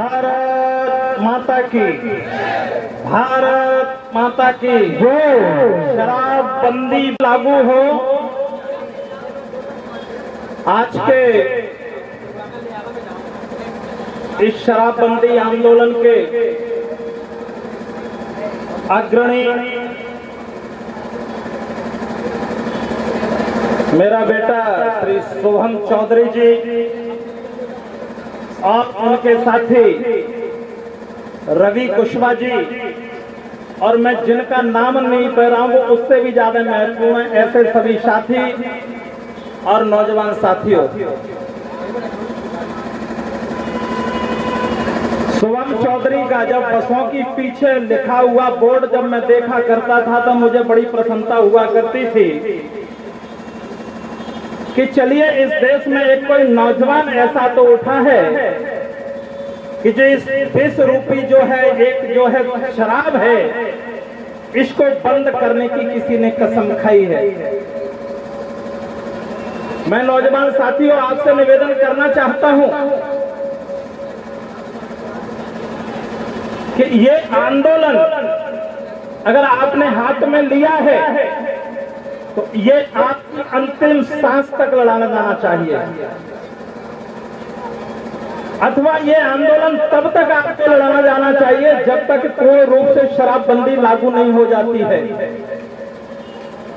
भारत माता की, भारत माता की हो। शराबबंदी लागू हो। आज के इस शराबबंदी आंदोलन के अग्रणी मेरा बेटा श्री शुभम चौधरी जी और उनके साथी रवि कुशवाहा जी, और मैं जिनका नाम नहीं कह रहा हूं वो उससे भी ज्यादा महत्वपूर्ण है, ऐसे सभी साथी और नौजवान साथियों। शुभम चौधरी का जब बसों की पीछे लिखा हुआ बोर्ड जब मैं देखा करता था तो मुझे बड़ी प्रसन्नता हुआ करती थी कि चलिए इस देश में एक कोई नौजवान ऐसा तो उठा है कि जो इस विष रूपी जो है एक जो है शराब है इसको बंद करने की किसी ने कसम खाई है। मैं नौजवान साथियों आपसे निवेदन करना चाहता हूं कि ये आंदोलन अगर आपने हाथ में लिया है तो ये आपकी अंतिम सांस तक लड़ाना जाना चाहिए, अथवा ये आंदोलन तब तक आपको लड़ाना जाना चाहिए जब तक पूर्ण रूप से शराबबंदी लागू नहीं हो जाती है।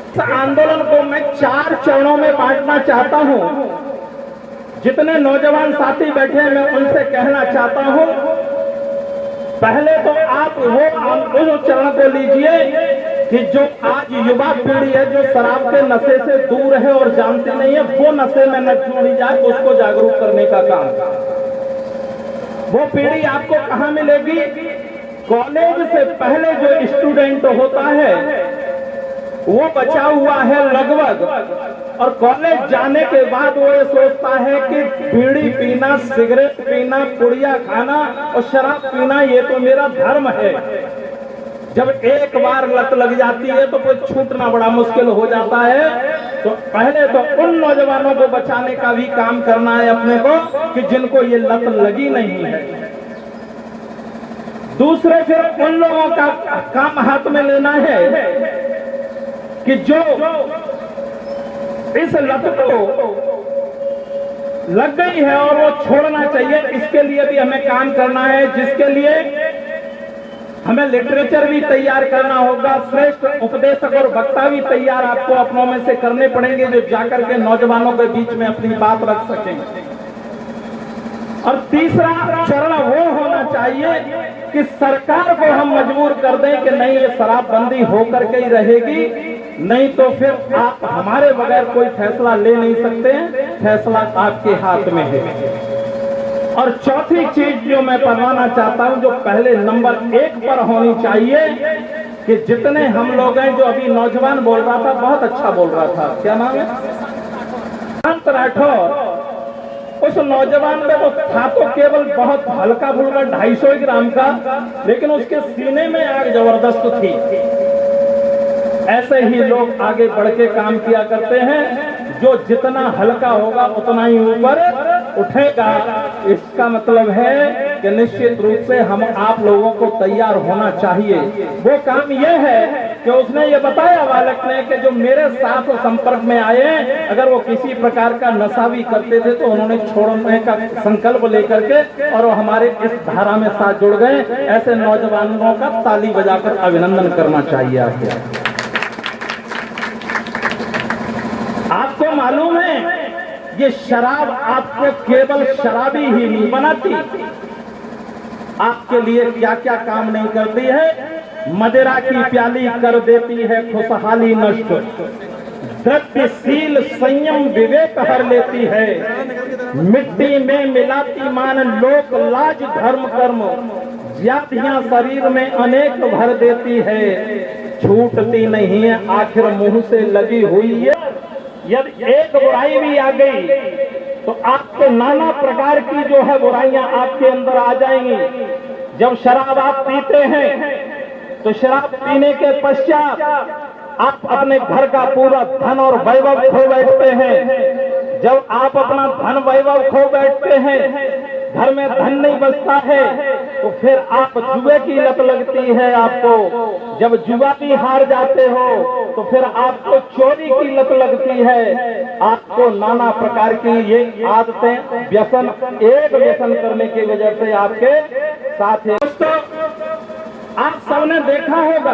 इस आंदोलन को मैं 4 चरणों में बांटना चाहता हूं। जितने नौजवान साथी बैठे हैं मैं उनसे कहना चाहता हूं, पहले तो आप वो चरण को लीजिए कि जो आज युवा पीढ़ी है जो शराब के नशे से दूर है और जानती नहीं है वो नशे में न छोड़ी जाए, उसको जागरूक करने का काम। वो पीढ़ी आपको कहां मिलेगी? कॉलेज से पहले जो स्टूडेंट होता है वो बचा हुआ है लगभग, और कॉलेज जाने के बाद वो ये सोचता है कि बीड़ी पीना, सिगरेट पीना, पुड़िया खाना और शराब पीना ये तो मेरा धर्म है। जब एक बार लत लग जाती है तो कोई छूटना बड़ा मुश्किल हो जाता है। तो पहले तो उन नौजवानों को बचाने का भी काम करना है अपने को कि जिनको ये लत लगी नहीं है। दूसरे फिर उन लोगों का काम हाथ में लेना है कि जो इस लत को लग गई है और वो छोड़ना चाहिए, इसके लिए भी हमें काम करना है, जिसके लिए हमें लिटरेचर भी तैयार करना होगा, श्रेष्ठ उपदेशक और वक्ता भी तैयार आपको अपनों में से करने पड़ेंगे जो जाकर के नौजवानों के बीच में अपनी बात रख सकें। और तीसरा चरण वो होना चाहिए कि सरकार को हम मजबूर कर दें कि नहीं ये शराबबंदी होकर के ही रहेगी, नहीं तो फिर आप हमारे बगैर कोई फैसला ले नहीं सकते हैं, फैसला आपके हाथ में है। और चौथी चीज जो मैं करवाना चाहता हूं, जो पहले नंबर 1 पर होनी चाहिए कि जितने हम लोग हैं, जो अभी नौजवान बोल रहा था बहुत अच्छा बोल रहा था, क्या नाम है, शांत राठौर, उस नौजवान में वो था तो केवल बहुत हल्का फुल्का 250 ग्राम का, लेकिन उसके सीने में आग जबरदस्त थी। ऐसे ही लोग आगे बढ़ के काम किया करते हैं, जो जितना हल्का होगा उतना ही ऊपर उठेगा। इसका मतलब है कि निश्चित रूप से हम आप लोगों को तैयार होना चाहिए। वो काम ये है कि उसने ये बताया बालक ने कि जो मेरे साथ संपर्क में आए अगर वो किसी प्रकार का नशा भी करते थे तो उन्होंने छोड़ने का संकल्प लेकर के और वो हमारे इस धारा में साथ जुड़ गए। ऐसे नौजवानों का ताली बजाकर अभिनंदन करना चाहिए। आपको मालूम है ये शराब आपको केवल शराबी ही नहीं बनाती, आपके लिए क्या क्या काम नहीं करती है। मदिरा की प्याली कर देती है खुशहाली नष्ट, द्रव्यशील संयम विवेक हर लेती है, मिट्टी में मिलाती मान लोक लाज धर्म कर्म, जातियां शरीर में अनेक भर देती है, छूटती नहीं है आखिर मुंह से लगी हुई है। यदि एक बुराई भी आ गई तो आपको नाना प्रकार की जो है बुराइयां आपके अंदर आ जाएंगी। जब शराब आप पीते हैं तो शराब पीने के पश्चात आप अपने घर का पूरा धन और वैभव खो बैठते हैं। जब आप अपना धन वैभव खो बैठते हैं, घर में धन नहीं बचता है तो फिर आप जुए की लत लगती है आपको। जब जुआ भी हार जाते हो तो फिर आपको चोरी की लत लगती है। आपको नाना प्रकार की ये आदतें व्यसन, एक व्यसन करने की वजह से आपके साथ है। दोस्तों, आप सबने देखा होगा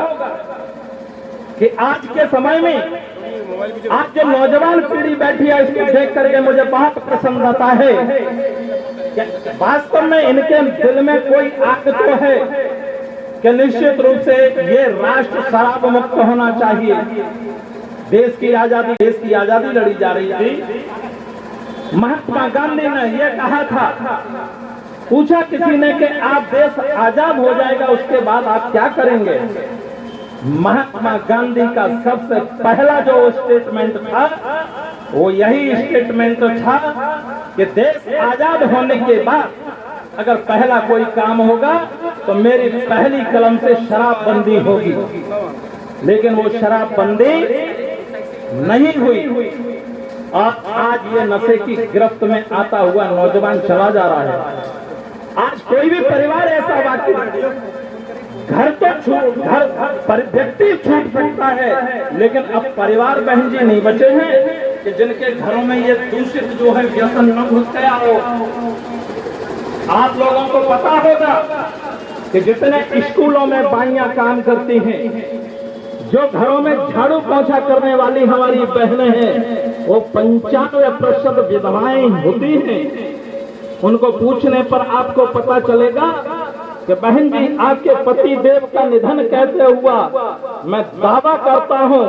कि आज के समय में आज जो नौजवान पीढ़ी बैठी है इसको देख करके मुझे बहुत प्रसन्नता है। वास्तव में इनके दिल में कोई आग तो है कि निश्चित रूप से ये राष्ट्र शराब मुक्त होना चाहिए। देश की आजादी लड़ी जा रही थी। महात्मा गांधी ने यह कहा था, पूछा किसी ने कि आप देश आजाद हो जाएगा उसके बाद आप क्या करेंगे। महात्मा गांधी का सबसे पहला जो स्टेटमेंट था वो यही स्टेटमेंट था कि देश आजाद होने के बाद अगर पहला कोई काम होगा तो मेरी पहली कलम से शराबबंदी होगी। लेकिन वो शराबबंदी नहीं हुई और आज ये नशे की गिरफ्त में आता हुआ नौजवान चला जा रहा है। आज कोई भी परिवार ऐसा वाकई घर व्यक्ति छूट सकता है, लेकिन अब परिवार बहन जी नहीं बचे हैं कि जिनके घरों में ये दूषित जो है व्यसन न घुस गया हो। आप लोगों को पता होगा कि जितने स्कूलों में बाइयां काम करती हैं, जो घरों में झाड़ू पोछा करने वाली हमारी बहनें हैं, वो 95% विधवाएं होती हैं। उनको पूछने पर आपको पता चलेगा कि बहन जी आपके पति देव का निधन कैसे हुआ। मैं दावा करता हूं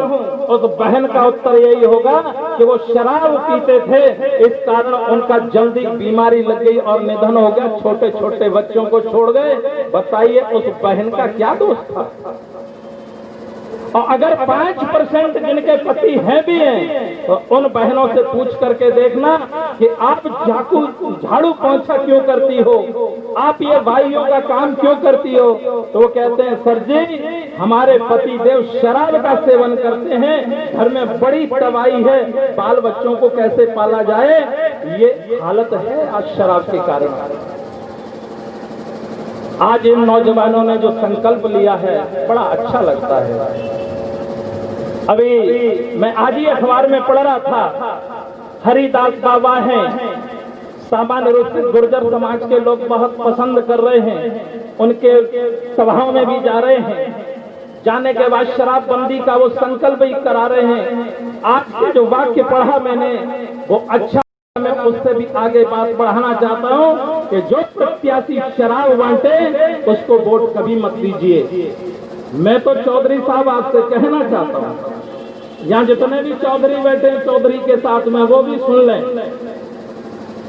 उस बहन का उत्तर यही होगा कि वो शराब पीते थे, इस कारण उनका जल्दी बीमारी लग गई और निधन हो गया, छोटे छोटे बच्चों को छोड़ गए। बताइए उस बहन का क्या दोष था। और अगर 5% जिनके पति हैं भी हैं तो उन बहनों से पूछ करके देखना कि आप झाड़ू पोंछा क्यों करती हो, आप ये भाइयों का काम क्यों करती हो। तो वो कहते हैं सर जी हमारे पति देव शराब का सेवन करते हैं, घर में बड़ी तबाही है, बाल बच्चों को कैसे पाला जाए, ये हालत है आज शराब के कारण। आज इन नौजवानों ने जो संकल्प लिया है बड़ा अच्छा लगता है। अभी मैं आज ही अखबार में पढ़ रहा था, हरिदास बाबा हैं, सामान्य रूप से गुर्जर समाज के लोग बहुत पसंद कर रहे हैं, उनके सभाओं में भी जा रहे हैं। जाने के बाद शराबबंदी का वो संकल्प भी करा रहे हैं। आज के जो वाक्य पढ़ा मैंने वो अच्छा, मैं उससे भी आगे बात बढ़ाना चाहता हूं कि जो प्रत्याशी शराब बांटे उसको वोट कभी मत दीजिए। मैं तो चौधरी साहब आपसे कहना चाहता हूं, यहाँ जितने भी चौधरी बैठे हैं चौधरी के साथ में वो भी सुन लें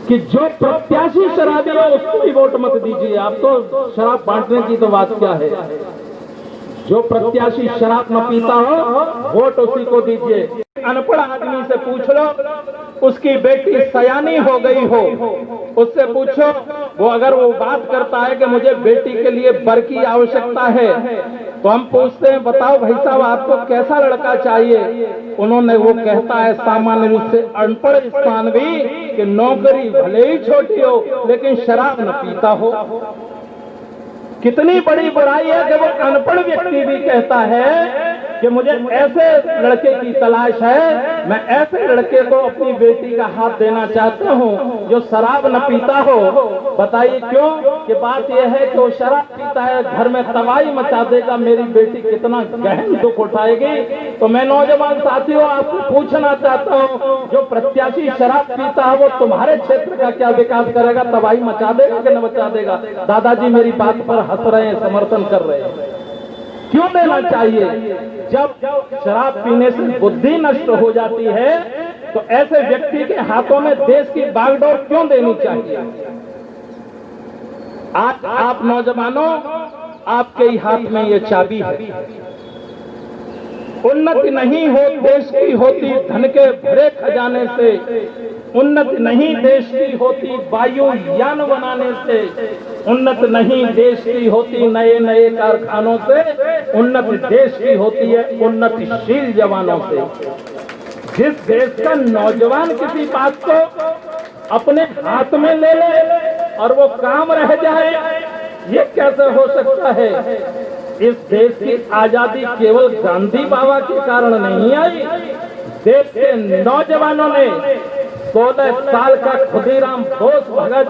कि जो प्रत्याशी शराबी हो उसको भी वोट मत दीजिए। आप तो शराब बांटने की तो बात क्या है, जो प्रत्याशी शराब न पीता हो वोट उसी को दीजिए। अनपढ़ आदमी से पूछ लो, उसकी बेटी सयानी हो गई हो, उससे पूछो, वो अगर वो बात करता है कि मुझे बेटी के लिए बर की आवश्यकता है, तो हम पूछते हैं बताओ भाई साहब आपको कैसा लड़का चाहिए। उन्होंने वो कहता है सामान्य रूप से अनपढ़ इंसान भी कि नौकरी भले ही छोटी हो लेकिन शराब न पीता हो। कितनी बड़ी बुराई है कि वो अनपढ़ व्यक्ति भी कहता है कि मुझे ऐसे लड़के की तलाश है, मैं ऐसे लड़के को अपनी बेटी का हाथ देना चाहता हूँ जो शराब न पीता हो। बताइए क्यों? कि बात यह है कि वो शराब पीता है, घर में तबाही मचा देगा, मेरी बेटी कितना गहन दुख उठाएगी। तो मैं नौजवान साथियों आपको पूछना चाहता हूँ, जो प्रत्याशी शराब पीता है वो तुम्हारे क्षेत्र का क्या विकास करेगा, तबाही मचा देगा कि न मचा देगा। दादाजी मेरी बात पर हंस रहे हैं, समर्थन कर रहे हैं। क्यों देना चाहिए? जब शराब पीने से बुद्धि नष्ट हो जाती है तो ऐसे व्यक्ति के हाथों में देश की बागडोर क्यों देनी चाहिए? आज आप नौजवानों, आपके ही हाथ में ये चाबी है। उन्नति नहीं हो देश की होती धन के भरे खजाने से, उन्नति नहीं देश की होती वायुयान बनाने से, उन्नति नहीं देश की होती नए नए कारखानों से, उन्नति देश की होती है उन्नतिशील जवानों से। जिस देश का नौजवान किसी बात को अपने हाथ में ले ले और वो काम रह जाए, ये कैसे हो सकता है? इस देश की आजादी केवल गांधी बाबा के कारण नहीं आई। देश के नौजवानों ने 16 साल का खुदीराम बोस भगत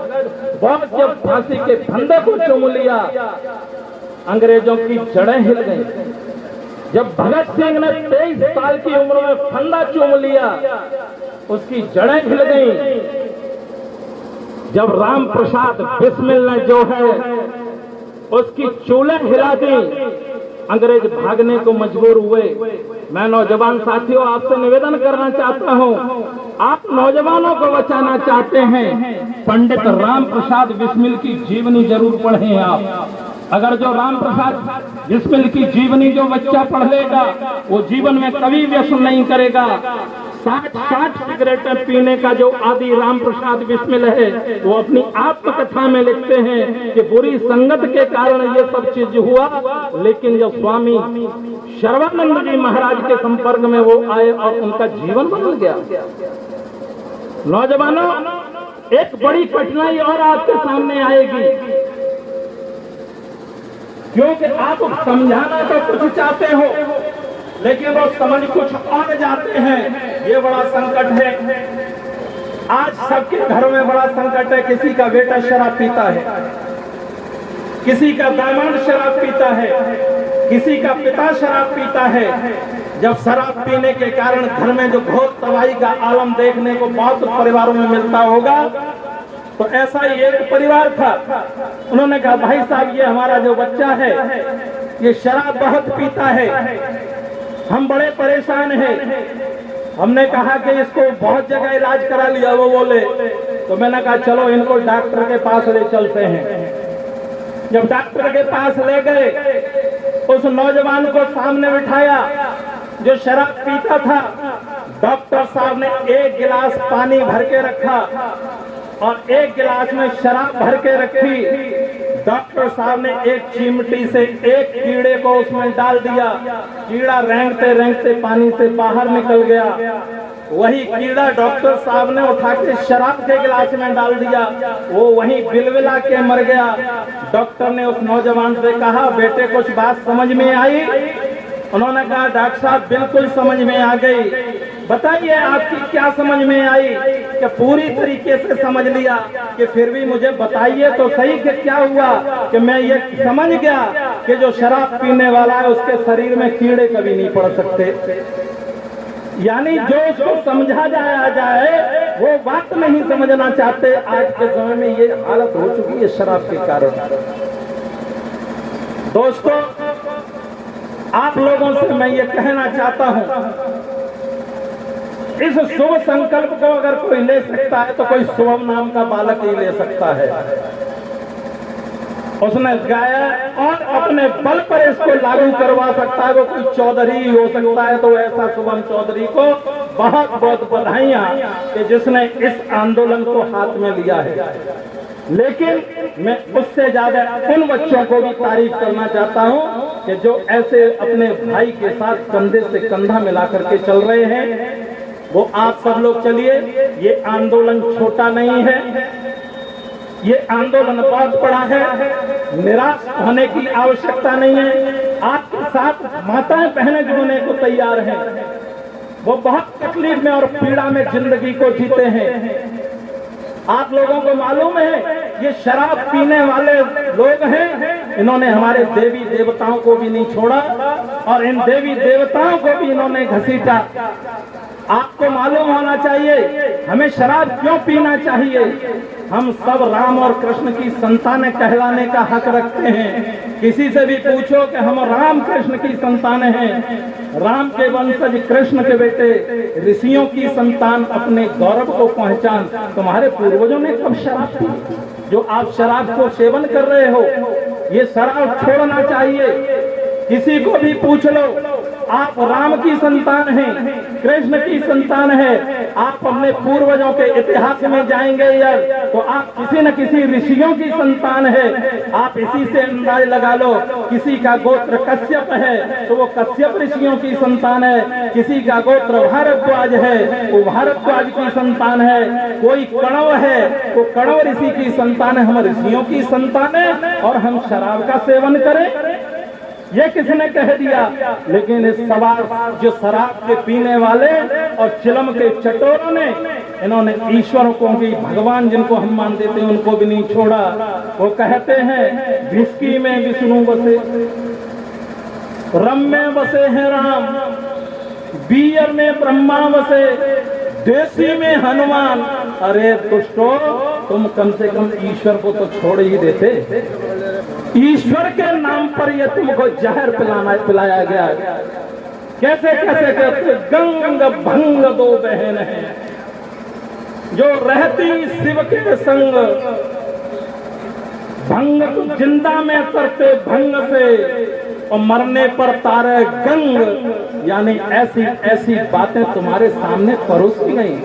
जब फांसी के फंदे को चूम लिया, अंग्रेजों की जड़ें हिल गईं। जब भगत सिंह ने 23 साल की उम्र में फंदा चूम लिया, उसकी जड़ें हिल गईं। जब राम प्रसाद बिस्मिल ने जो है उसकी चूलें हिला दी, अंग्रेज भागने को मजबूर हुए। मैं नौजवान साथियों आपसे निवेदन करना चाहता हूं, आप नौजवानों को बचाना चाहते हैं, पंडित राम प्रसाद बिस्मिल की जीवनी जरूर पढ़ें आप। अगर जो राम प्रसाद बिस्मिल की जीवनी जो बच्चा पढ़ लेगा, वो जीवन में कभी व्यसन नहीं करेगा। 60 सिगरेटें पीने का जो आदि राम प्रसाद बिस्मिल है, वो अपनी आत्मकथा में लिखते हैं कि बुरी संगत के कारण ये सब चीज हुआ, लेकिन जब स्वामी शर्वानंद जी महाराज के संपर्क में वो आए और उनका जीवन बदल गया। नौजवानों, एक बड़ी कठिनाई और आपके सामने आएगी, क्योंकि आप समझाना तो कुछ चाहते हो, लेकिन वो समझ कुछ और जाते हैं। ये बड़ा संकट है। आज सबके घरों में बड़ा संकट है। किसी का बेटा शराब पीता है, किसी का दामाद शराब पीता है, किसी का पिता शराब पीता है। जब शराब पीने के कारण घर में जो घोर तबाही का आलम देखने को बहुत परिवारों में मिलता होगा, तो ऐसा ही एक परिवार था। उन्होंने कहा, भाई साहब, ये हमारा जो बच्चा है ये शराब बहुत पीता है, हम बड़े परेशान हैं। हमने कहा कि इसको बहुत जगह इलाज करा लिया। वो बोले, तो मैंने कहा चलो इनको डॉक्टर के पास ले चलते हैं। जब डॉक्टर के पास ले गए, उस नौजवान को सामने बिठाया जो शराब पीता था। डॉक्टर साहब ने एक गिलास पानी भर के रखा और एक गिलास में शराब भर के रखी। डॉक्टर साहब ने एक चिमटी से एक कीड़े को उसमें डाल दिया। कीड़ा रेंगते रेंगते पानी से बाहर निकल गया। वही कीड़ा डॉक्टर साहब ने उठा के शराब के गिलास में डाल दिया। वो वहीं बिलबिला के मर गया। डॉक्टर ने उस नौजवान से कहा, बेटे कुछ बात समझ में आई? उन्होंने कहा, डॉक्टर साहब बिल्कुल समझ में आ गई। बताइए आपकी क्या समझ में आई? कि पूरी तरीके से समझ लिया, कि फिर भी मुझे बताइए तो सही कि क्या हुआ। कि मैं ये समझ गया कि जो शराब पीने वाला है उसके शरीर में कीड़े कभी नहीं पड़ सकते। यानी जो उसको समझा जाए वो बात नहीं समझना चाहते। आज के समय में ये हालत हो चुकी है शराब के कारण। दोस्तों, आप लोगों से मैं ये कहना चाहता हूं, इस शुभ संकल्प को अगर कोई ले सकता है तो कोई शुभम नाम का बालक ही ले सकता है। उसने गाया और अपने बल पर इसको लागू करवा सकता है। वो कोई चौधरी हो सकता है। तो ऐसा शुभम चौधरी को बहुत बहुत बधाइयां कि जिसने इस आंदोलन को हाथ में लिया है। लेकिन मैं उससे ज्यादा उन बच्चों को भी तारीफ करना चाहता हूं कि जो ऐसे अपने भाई के साथ कंधे से कंधा मिलाकर के चल रहे हैं। वो आप सब लोग चलिए। ये आंदोलन छोटा नहीं है, ये आंदोलन बहुत बड़ा है। निराश होने की आवश्यकता नहीं है। आपके साथ माताएं बहनें जुड़ने को तैयार हैं। वो बहुत तकलीफ में और पीड़ा में जिंदगी को जीते हैं। आप लोगों को मालूम है, ये शराब पीने वाले लोग हैं। इन्होंने हमारे देवी देवताओं को भी नहीं छोड़ा और इन देवी देवताओं को भी इन्होंने घसीटा। आपको मालूम होना चाहिए हमें शराब क्यों पीना चाहिए। हम सब राम और कृष्ण की संतानें कहलाने का हक रखते हैं। किसी से भी पूछो कि हम राम कृष्ण की संतानें हैं, राम के वंशज कृष्ण के बेटे, ऋषियों की संतान, अपने गौरव को पहचान। तुम्हारे पूर्वजों ने कब शराब पी? जो आप शराब को सेवन कर रहे हो, ये शराब छोड़ना चाहिए। किसी को भी पूछ लो, आप राम की संतान हैं, कृष्ण की संतान है। आप अपने पूर्वजों के इतिहास में जाएंगे या तो आप किसी न किसी ऋषियों की संतान है। आप इसी से अंदाज लगा लो, किसी का गोत्र कश्यप है तो वो कश्यप ऋषियों की संतान है, किसी का गोत्र भारद्वाज है वो भारद्वाज की संतान है, कोई कणव है वो कणव ऋषि की संतान है। हम ऋषियों की संतान है और हम शराब का सेवन करें, ये किसने कह दिया? लेकिन इस सवाल जो शराब के पीने वाले और चिलम के चटोरों ने, इन्होंने ईश्वर को भी, भगवान जिनको हम मानते थे उनको भी नहीं छोड़ा। वो कहते हैं विस्की में विष्णु बसे, रम में बसे हैं राम, बियर में ब्रह्मा बसे, देसी में हनुमान। अरे दुष्टो, तुम कम से कम ईश्वर को तो छोड़ ही देते। ईश्वर के नाम पर ये तुमको जहर पिलाया गया। कैसे कैसे कहते? गंग भंग दो बहन है जो रहती शिव के संग, भंग तो जिंदा में करते भंग से और मरने पर तारे गंग। यानी ऐसी ऐसी बातें तुम्हारे सामने परोसी गई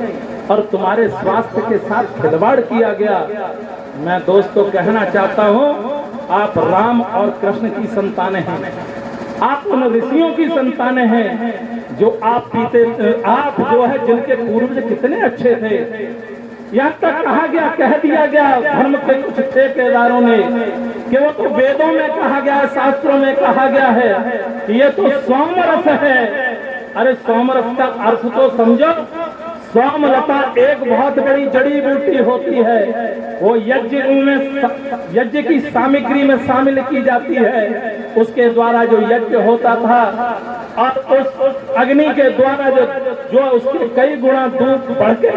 और तुम्हारे स्वास्थ्य के साथ खिलवाड़ किया गया। मैं दोस्तों कहना चाहता हूं, आप राम और कृष्ण की संतानें हैं, आप उन ऋषियों की संतानें हैं जो आप पीते, आप जो है जिनके पूर्वज कितने अच्छे थे। यहाँ तक कहा गया, कह दिया गया धर्म के कुछ ठेकेदारों ने कि वो तो वेदों में कहा गया है, शास्त्रों में कहा गया है कि ये तो सोमरस है। अरे सोमरस का अर्थ तो समझो। सोमलता एक बहुत बड़ी जड़ी बूटी होती है, वो यज्ञ की सामग्री में शामिल की जाती है। उसके द्वारा जो यज्ञ होता था और उस अग्नि के द्वारा जो उसके कई गुना धूप बढ़ के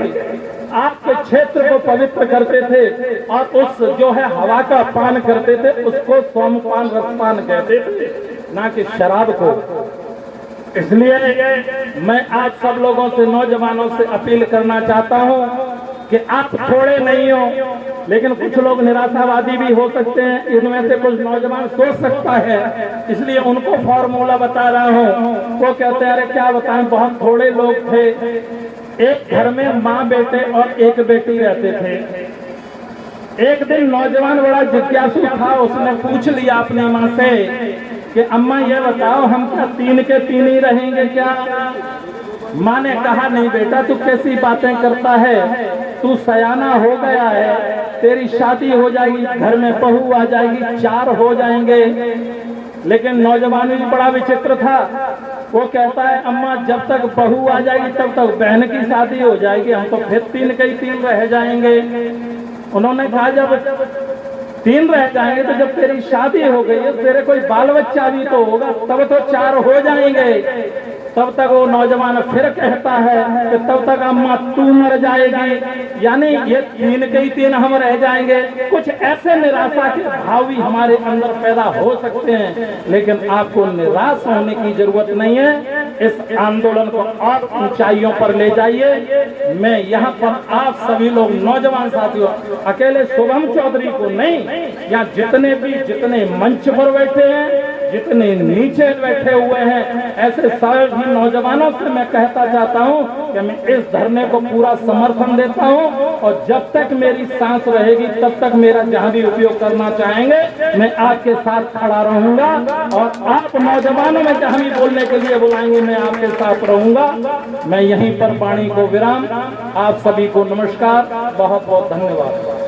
आपके क्षेत्र को पवित्र करते थे और उस जो है हवा का पान करते थे, उसको सोमपान रसपान कहते थे, ना कि शराब को। इसलिए मैं आज सब लोगों से, नौजवानों से अपील करना चाहता हूं कि आप थोड़े नहीं हो, लेकिन कुछ लोग निराशावादी भी हो सकते हैं। इनमें से कुछ नौजवान सोच सकता है, इसलिए उनको फॉर्मूला बता रहा हूं। वो कहते हैं अरे क्या बताएं, बहुत थोड़े लोग थे, एक घर में माँ बेटे और एक बेटी रहते थे। एक दिन नौजवान बड़ा जिज्ञासु था, उसने पूछ लिया अपनी माँ से कि अम्मा ये बताओ हम क्या तीन के तीन ही रहेंगे क्या? माँ ने कहा नहीं बेटा, तू कैसी बातें करता है, तू सयाना हो गया है, तेरी शादी हो जाएगी, घर में बहू आ जाएगी, 4 हो जाएंगे। लेकिन नौजवान भी बड़ा विचित्र था, वो कहता है अम्मा जब तक बहू आ जाएगी तब तक बहन की शादी हो जाएगी, हम तो फिर 3 के 3 रह जाएंगे। उन्होंने कहा जब 3 रह जाएंगे तो जब तेरी शादी हो गई है, तेरे कोई बाल बच्चा भी तो होगा, तब तो 4 हो जाएंगे। तब तक वो नौजवान फिर कहता है कि तब तक अम्मा तू मर जाएगी, यानी ये 3 के ही 3 हम रह जाएंगे। कुछ ऐसे निराशा के भाव भी हमारे अंदर पैदा हो सकते हैं, लेकिन आपको निराश होने की जरूरत नहीं है। इस आंदोलन को और ऊंचाइयों पर ले जाइए। मैं यहाँ पर आप सभी लोग नौजवान साथियों, अकेले शुभम चौधरी को नहीं, यहाँ जितने मंच पर बैठे हैं, जितने नीचे बैठे हुए हैं, ऐसे सभी नौजवानों से मैं कहता चाहता हूं कि मैं इस धरने को पूरा समर्थन देता हूं और जब तक मेरी सांस रहेगी तब तक मेरा जहां भी उपयोग करना चाहेंगे मैं आपके साथ खड़ा रहूंगा और आप नौजवानों में जहां भी बोलने के लिए बुलाएंगे मैं आपके साथ रहूंगा। मैं यहीं पर वाणी को विराम। आप सभी को नमस्कार, बहुत बहुत धन्यवाद।